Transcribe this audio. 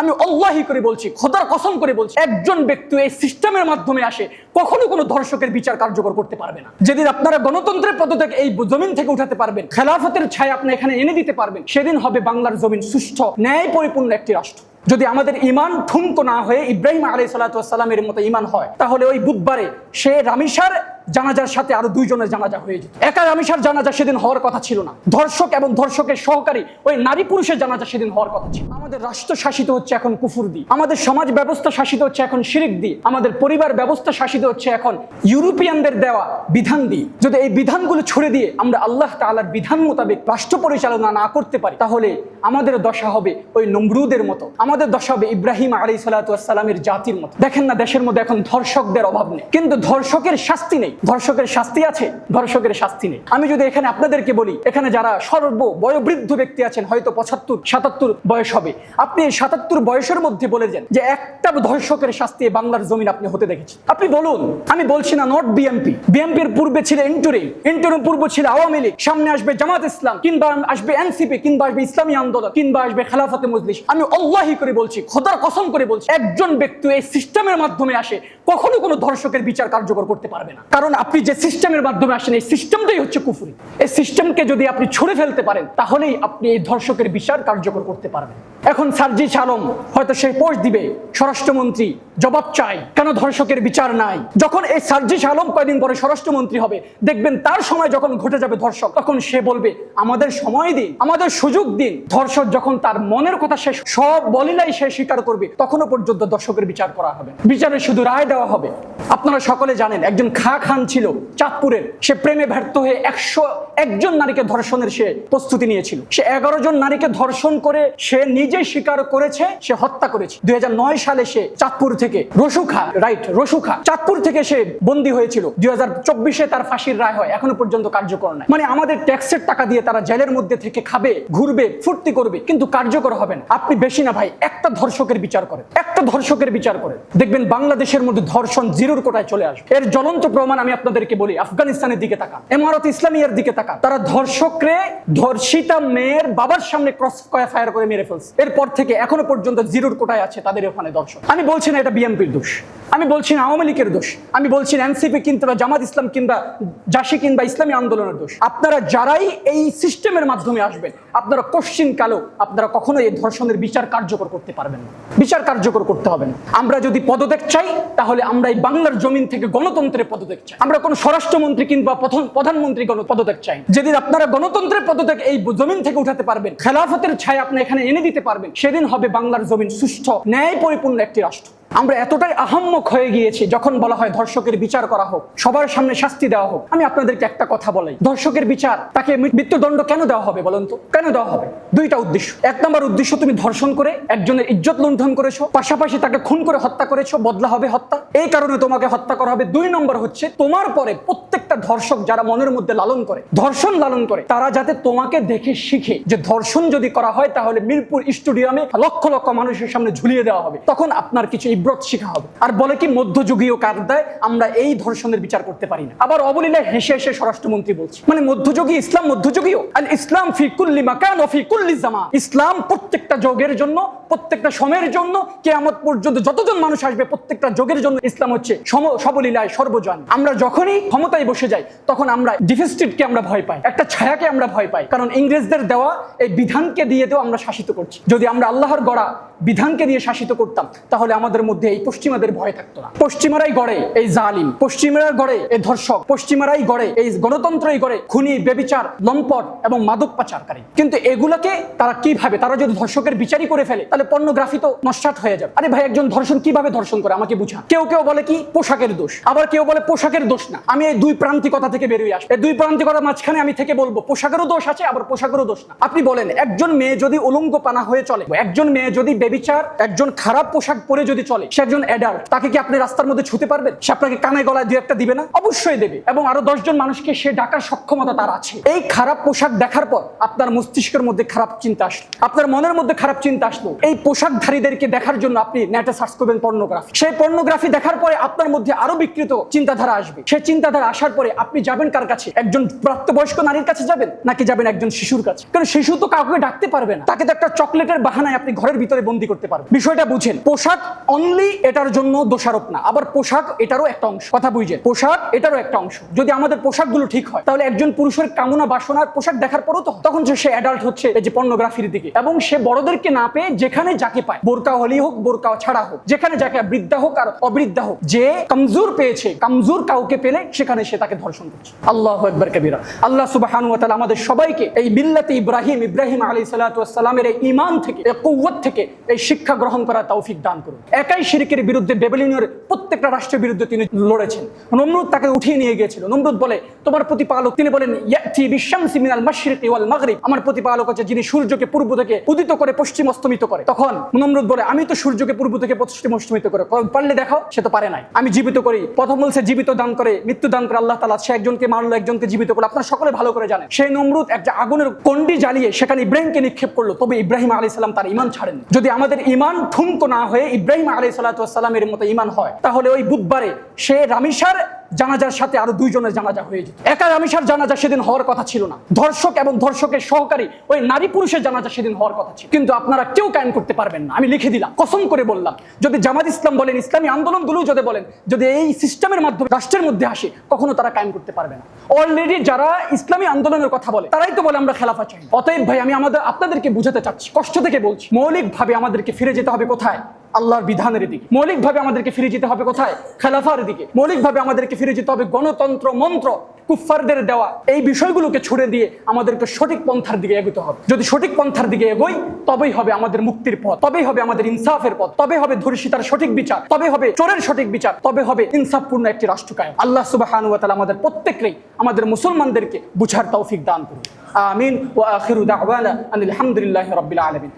আমি আল্লাহি করে বলছি, খোদার কসম করে বলছি, একজন ব্যক্তি এই সিস্টেমের মাধ্যমে আসে কখনো কোনো ধর্ষকের বিচার কার্যকর করতে পারবে না। যেদিন আপনারা গণতন্ত্রের পদত্যাগ এই জমিন থেকে উঠাতে পারবেন, খেলাফতের ছায়া আপনি এখানে এনে দিতে পারবেন, সেদিন হবে বাংলার জমিন সুষ্ঠু ন্যায় পরিপূর্ণ একটি রাষ্ট্র। যদি আমাদের ইমান ঠুনকো না হয়ে ইব্রাহিম আলাইহিস সালাতু ওয়াস সালামের মতো ইমান হয়, তাহলে ওই বুধবারে সে রামিসার জানাজার সাথে আরো দুইজনের জানাজা হয়ে যেত। একা রামিসার জানাজা সেদিন হওয়ার কথা ছিল না, ধর্ষক এবং ধর্ষকের সহকারী ওই নারী পুরুষের জানাজা সেদিন হওয়ার কথা ছিল। আমাদের রাষ্ট্র শাসিত হচ্ছে এখন কুফর দিয়ে, আমাদের সমাজ ব্যবস্থা শাসিত হচ্ছে এখন শিরিক দিয়ে, আমাদের পরিবার ব্যবস্থা শাসিত হচ্ছে এখন ইউরোপিয়ানদের দেওয়া বিধান দিয়ে। যদি এই বিধানগুলো ছুড়ে দিয়ে আমরা আল্লাহ তাআলার বিধান মোতাবেক রাষ্ট্র পরিচালনা না করতে পারি, তাহলে আমাদের দশা হবে ওই নমরুদের মতো, আমাদের দশা হবে ইব্রাহিম আলাইহিস সালাতু ওয়াস সালামের জাতির মতো। দেখেন না, দেশের মধ্যে এখন ধর্ষকদের অভাব নেই, কিন্তু ধর্ষকের শাস্তি নেই। ধর্ষকের শাস্তি আছে, ধর্ষকের শাস্তি নেই। আমি যদি এখানে আপনাদেরকে বলি, এখানে যারা বয়োবৃদ্ধ ব্যক্তি আছেন, হয়তো 75-77 বয়স হবে, আপনি 77 বয়সের মধ্যে বলে যান যে একটা ধর্ষকের শাস্তি বাংলার জমিন আপনি হতে দেখেছেন? আপনি বলুন। আমি বলছি না নট বিএনপি, বিএনপির পূর্বে ছিল ইন্টারিম পূর্ব ছিল আওয়ামী লীগ, সামনে আসবে জামাত ইসলাম, কিংবা আসবে এনসিপি, কিংবা আসবে ইসলামী আন্দোলন, কিংবা আসবে খেলাফতে মজলিস। আমি আল্লাহি করে বলছি, খোদার কসম করে বলছি, একজন ব্যক্তি এই সিস্টেমের মাধ্যমে আসে কখনো কোনো ধর্ষকের বিচার কার্যকর করতে পারবে না। কারণ আপনি যে সিস্টেমের মাধ্যমে আসেন, এই সিস্টেমটাই হচ্ছে কুফরি। এই সিস্টেমকে যদি আপনি ছুঁড়ে ফেলতে পারেন, তাহলেই আপনি এই ধর্ষকের বিচার কার্যকর করতে পারবেন। এখন সার্জিস আলম হয়তো সে পোস্ট দিবে, স্বরাষ্ট্রমন্ত্রী জবাব চাই, কেন ধর্ষকের বিচার নাই? যখন এই সার্জিস আলম কয়েকদিন পরে স্বরাষ্ট্রমন্ত্রী হবে, দেখবেন তার সময় যখন ঘটে যাবে ধর্ষক, তখন সে বলবে আমাদের সময় দিন, আমাদের সুযোগ দিন। ধর্ষক যখন তার মনের কথা সে সব বলিলাই সে স্বীকার করবে, তখনও পর্যন্ত ধর্ষকের বিচার করা হবে, বিচারে শুধু রায় দেওয়া হবে। আপনারা সকলে জানেন, একজন খান ছিল চাঁদপুরের, সে প্রেমে ব্যর্থ হয়ে 101 জন নারীকে ধর্ষণের সে প্রস্তুতি নিয়েছিল। সে 11 জন নারীকে ধর্ষণ করে সে নিজে স্বীকার করেছে সে হত্যা করেছে। 2009 সালে সে চাঁদপুর থেকে রসুখা চাঁদপুর থেকে সে বন্দী হয়েছিল। 2024 তার ফাঁসির রায় হয়, এখনো পর্যন্ত কার্যকর নয়। মানে আমাদের ট্যাক্সের টাকা দিয়ে তারা জেলের মধ্যে থেকে খাবে, ঘুরবে, ফুর্তি করবে, কিন্তু কার্যকর হবে না। আপনি বেশি না ভাই, একটা ধর্ষকের বিচার করেন, একটা ধর্ষকের বিচার করেন, দেখবেন বাংলাদেশের মধ্যে ধর্ষণ জিরোর কোটায় চলে আসবে। এর জ্বলন্ত প্রমাণ আমি আপনাদেরকে বলি, আফগানিস্তানের দিকে তাকান, ইমারত ইসলামিয়ার দিকে তাকান। তারা ধর্ষকরে ধর্ষিতা মেয়ের বাবার সামনে ক্রস ফায়ার করে মেরে ফেলছে। এরপর থেকে এখনো পর্যন্ত জিরোর কোটায় আছে তাদের ওখানে ধর্ষণ। আমি বলছি না এটা বিএনপির দোষ, আমি বলছি না আওয়ামী লীগের দোষ, আমি বলছি না এনসিপি কিংবা জামাত ইসলাম কিংবা জাসি কিংবা ইসলামী আন্দোলনের দোষ। আপনারা যারাই এই সিস্টেমের মাধ্যমে আসবেন, আপনারা কোশ্চিন কালো আপনারা কখনো এই ধর্ষণের বিচার কার্যকর করতে পারবেন না, বিচার কার্যকর করতে হবে না। আমরা যদি পদত্যাগ চাই, তাহলে আমরা এই বাংলার জমিন থেকে গণতন্ত্রের পদত্যাগ চাই। আমরা কোনো স্বরাষ্ট্রমন্ত্রী কিংবা প্রধানমন্ত্রী পদত্যাগ চাই। যেদিন আপনারা গণতন্ত্রের পদত্যাগ এই জমিন থেকে উঠাতে পারবেন, খেলাফতের ছায়া আপনি এখানে এনে দিতে পারবেন, সেদিন হবে বাংলার জমিন সুষ্ঠু ন্যায় পরিপূর্ণ একটি রাষ্ট্র। আমরা এতটাই আহাম্মক হয়ে গিয়েছি, যখন বলা হয় ধর্ষকের বিচার করা হোক, সবার সামনে শাস্তি দেওয়া হোক। আমি আপনাদেরকে একটা কথা বলাই, ধর্ষকের বিচার, তাকে মৃত্যুদণ্ড কেন দেওয়া হবে বলেন তো? কেন দেওয়া হবে? দুইটা উদ্দেশ্য। 1 নম্বর উদ্দেশ্য, তুমি ধর্ষণ করে একজনের ইজ্জত লুণ্ঠন করেছো, পাশাপাশি তাকে খুন করে হত্যা করেছো, বদলা হবে হত্যা, এই কারণে তোমাকে হত্যা করা হবে। 2 নম্বর হচ্ছে, তোমার পরে প্রত্যেকটা ধর্ষক যারা মনের মধ্যে ধর্ষণ লালন করে, তারা যাতে তোমাকে দেখে শিখে যে ধর্ষণ যদি করা হয় তাহলে মিরপুর স্টেডিয়ামে লক্ষ লক্ষ মানুষের সামনে ঝুলিয়ে দেওয়া হবে, তখন আপনার কিছু ইব্রত শিখা হবে। আর বলে কি মধ্যযুগীয় কায়দায় আমরা এই ধর্ষণের বিচার করতে পারি না। আবার অবলীলায় হেসে হেসে স্বরাষ্ট্রমন্ত্রী বলছে, মানে মধ্যযুগী ইসলাম মধ্যযুগীয়? আল ইসলাম ফি কুল্লি মাকান ওয়া ফি কুল্লি জামান। ইসলাম প্রত্যেকটা যুগের জন্য, প্রত্যেকটা সময়ের জন্য, কিয়ামত পর্যন্ত যতজন মানুষ আসবে প্রত্যেকটা যুগের জন্য ইসলাম হচ্ছে সবলীলায় সর্বজন। আমরা যখনই ক্ষমতায় বসে যাই, তখন আমরা ডিফেস্টেডকে আমরা ভয় পাই, একটা ছায়াকে আমরা ভয় পাই, কারণ ইংরেজদের দেওয়া এই বিধানকে দিয়ে তো আমরা শাসিত করছি। যদি আমরা আল্লাহর গড়া বিধানকে দিয়ে শাসিত করতাম, তাহলে আমাদের মধ্যে এই পশ্চিমাদের ভয় থাকতো না। পশ্চিমারাই গড়ে এই জালিম, পশ্চিমারা গড়ে এই ধর্ষক, পশ্চিমারাই গড়ে এই গণতন্ত্রই গড়ে খুনি, বেবিচার, লম্পট এবং মাদক পাচারকারী। কিন্তু এগুলাকে তারা কিভাবে, তারা যদি ধর্ষকের বিচারই করে ফেলে, তাহলে পর্নোগ্রাফি তো নস্যাৎ হয়ে যাবে। আরে ভাই, একজন ধর্ষণ কিভাবে ধর্ষণ করে আমাকে বুঝা। কেউ বলে কি পোশাকের দোষ, আবার কেউ বলে পোশাকের দোষ না। আমি এই দুই প্রান্তিকতা থেকে বেরিয়ে আসি, এই দুই প্রান্তিকতার মাঝখানে আমি থেকে বলবো পোশাকেরও দোষ আছে, আবার পোশাকেরও দোষ না। আপনি বলেন, একজন মেয়ে যদি উলঙ্গ পানা হয়ে চলে, একজন মেয়ে যদি বেবিচার, একজন খারাপ পোশাক পরে যদি চলে, সে একজন অ্যাডাল্ট, তাকে কি আপনি রাস্তার মধ্যে ছুতে পারবেন? সে আপনাকে কানে গলায় 2-1টা দিবে না? অবশ্যই দেবে, এবং আরো 10 জন মানুষকে সে ডাকার সক্ষমতা তার আছে। এই খারাপ পোশাক দেখার পর আপনার মস্তিষ্কের মধ্যে খারাপ চিন্তা আসলো, আপনার মনের মধ্যে খারাপ চিন্তা আসলো, এই পোশাকধারীদেরকে দেখার জন্য আপনি নেটে সার্চ করবেন পর্নোগ্রাফি। সেই পর্নোগ্রাফি দেখার পরে আপনার মধ্যে আরো বিকৃত চিন্তাধারা আসবে। সেই চিন্তাধারা আসার পরে আপনি যাবেন কার কাছে? একজন প্রাপ্তবয়স্ক নারীর কাছে যাবেন, নাকি যাবেন একজন শিশুর কাছে? কারণ শিশু তো কাউকে ডাকতে পারবে না, তাকে তো একটা চকলেটের বাহানায় আপনি ঘরের ভিতরে বন্দী করতে পারবে। বিষয়টা বুঝেন, পোশাক অনলি এটার জন্য দোষারোপ না, আবার পোশাক এটারও একটা অংশ। কথা বুঝেন, পোশাক এটারও একটা অংশ। যদি আমাদের পোশাকগুলো ঠিক হয় তাহলে একজন পুরুষের কামনা বাসনার পোশাক দেখার পরও তো তখন সে অ্যাডাল্ট হচ্ছে এই যে পর্নোগ্রাফির দিকে, এবং সে বড়দেরকে না পেয়ে যেখানে যাকে পায়, বোরকা হলেই হোক বোরকা ছাড়া হোক, যেখানে যাকে, বৃদ্ধা হোক আর অবৃদ্ধা হোক, যে কমজোর পেয়েছে, কমজোর কাউকে পেলে সেখানে সে তাকে ধর্ষণ করছে। আল্লাহু আকবার কবীরা। আল্লাহ সুবহানাহু ওয়া তাআলা আমাদের সবাইকে এই মিল্লাতে ইব্রাহিম আলাইহিস সালাতু ওয়াস সালামের এই ঈমান থেকে, এই কুওয়াত থেকে এই শিক্ষা গ্রহণ করার তৌফিক দান করুন। একাই শিরকের বিরুদ্ধে ব্যাবিলনীয় প্রত্যেকটা রাষ্ট্রের বিরুদ্ধে তিনি লড়েছেন। নমরুদ তাকে উঠিয়ে নিয়ে গিয়েছিল। নমরুদ বলে, তোমার প্রতিপালক, তিনি বলেন ইয়াতি বিশামসি মিনাল মাশরিকি ওয়াল মাগরিব, আমার প্রতিপালক হচ্ছে যিনি সূর্যকে পূর্ব থেকে উদিত করে পশ্চিম অস্তমিত করে। তখন নমরুদ বলে, আমি তো সূর্যকে পূর্ব থেকে পশ্চিম অস্তমিত করে, পারলে দেখাও। সে তো পারে নাই। আমি জীবিত করি। প্রথম বলছে জীবিত দান করে, মৃত্যু দান করে আল্লাহ তাআলা। সে একজনকে মারলো, একজনকে জীবিত করলো। আপনারা সকলে ভালো করে জানেন, সেই নমরুদ একটা আগুনের কন্ডি জ্বালিয়ে সেখানে ইব্রাহিমকে নিক্ষেপ করলো, তবে ইব্রাহিম আলাইহিস সালাম তার ঈমান ছাড়েন। যদি আমাদের ঈমান ঠুনকো না হয়ে ইব্রাহিম আলাইহিস সালামের মতো ঈমান হয়, তাহলে ওই বুধবারে সে রামিসার জানাজার সাথে আরো দুইজনের জানাজা হয়ে যেত। একা রামিসার জানাজা সেদিন হওয়ার কথা ছিল না, ধর্ষক এবং ধর্ষকের সহকারী ওই নারী পুরুষের জানাজা সেদিন হওয়ার কথা ছিল। কিন্তু আপনারা কেউ কায়েম করতে পারবেন না। আমি লিখে দিলাম, কসম করে বললাম, যদি জামাত ইসলাম বলেন, ইসলামী আন্দোলনগুলো যদি বলেন, যদি এই সিস্টেমের মাধ্যমে রাষ্ট্রের মধ্যে আসে, কখনো তারা কায়েম করতে পারবে না। অলরেডি যারা ইসলামী আন্দোলনের কথা বলে তারাই তো বলে আমরা খেলাফত চাই। অতএব ভাই, আমি আপনাদেরকে বুঝাতে চাচ্ছি, কষ্ট থেকে বলছি, মৌলিকভাবে আমাদেরকে ফিরে যেতে হবে কোথায়? আল্লাহর বিধানের দিকে। মৌলিকভাবে আমাদেরকে ফিরে যেতে হবে কোথায়? খেলাফার দিকে। মৌলিকভাবে আমাদেরকে ফিরে যেতে হবে গণতন্ত্র মন্ত্র, কুফফারদের দেওয়া এই বিষয়গুলোকে ছুড়ে দিয়ে আমাদেরকে সঠিক পন্থার দিকে এগোতে হবে। যদি সঠিক পন্থার দিকে এগোই, তবেই হবে আমাদের মুক্তির পথ, তবেই হবে আমাদের ইনসাফের পথ, তবে হবে ধর্ষিতার সঠিক বিচার, তবে হবে চোরের সঠিক বিচার, তবে হবে ইনসাফপূর্ণ একটি রাষ্ট্র কায়েম। আল্লাহ সুবহানাহু ওয়া তাআলা আমাদের প্রত্যেককেই, আমাদের মুসলমানদেরকে বুঝার তৌফিক দান করুন। আমিন। ওয়া আখিরু দাওয়ানা আনিল হামদুলিল্লাহি রাব্বিল আলামিন।